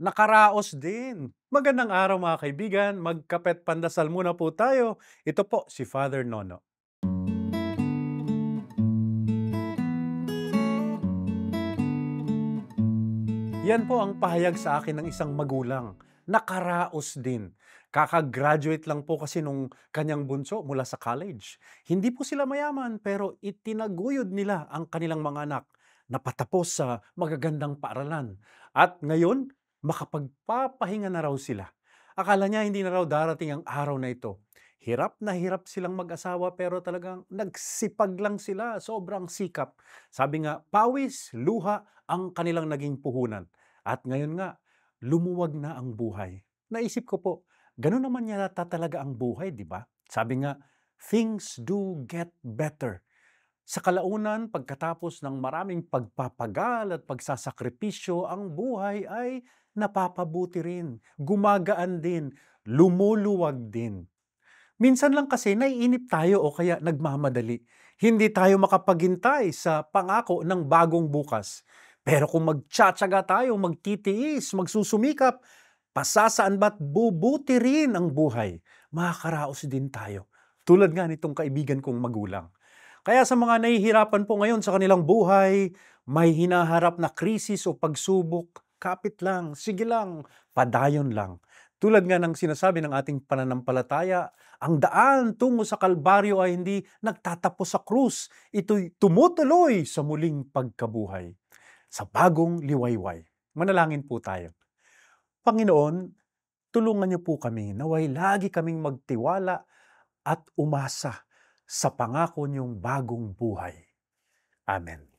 nakaraos din. Magandang araw mga kaibigan, magkape't pandasal muna po tayo. Ito po si Father Nono. Yan po ang pahayag sa akin ng isang magulang. Nakaraos din. Kakagraduate lang po kasi nung kanyang bunso mula sa college. Hindi po sila mayaman pero itinaguyod nila ang kanilang mga anak na patapos sa magagandang paaralan. At ngayon, makapagpapahinga na raw sila. Akala niya hindi na raw darating ang araw na ito. Hirap na hirap silang mag-asawa pero talagang nagsipag lang sila, sobrang sikap. Sabi nga, pawis, luha ang kanilang naging puhunan. At ngayon nga, lumuwag na ang buhay. Naisip ko po, gano'n naman yata talaga ang buhay, di ba? Sabi nga, things do get better. Sa kalaunan, pagkatapos ng maraming pagpapagal at pagsasakripisyo, ang buhay ay napapabuti rin, gumagaan din, lumuluwag din. Minsan lang kasi naiinip tayo o kaya nagmamadali. Hindi tayo makapaghintay sa pangako ng bagong bukas. Pero kung magtsatsaga tayo, magtitiis, magsusumikap, pasasaan ba't bubuti rin ang buhay. Makakaraos din tayo. Tulad nga nitong kaibigan kong magulang. Kaya sa mga nahihirapan po ngayon sa kanilang buhay, may hinaharap na krisis o pagsubok, kapit lang, sige lang, padayon lang. Tulad nga ng sinasabi ng ating pananampalataya, ang daan tungo sa Kalbaryo ay hindi nagtatapos sa krus. Ito'y tumutuloy sa muling pagkabuhay, sa bagong liwayway. Manalangin po tayo. Panginoon, tulungan niyo po kami naway lagi kaming magtiwala at umasa sa pangako niyong bagong buhay. Amen.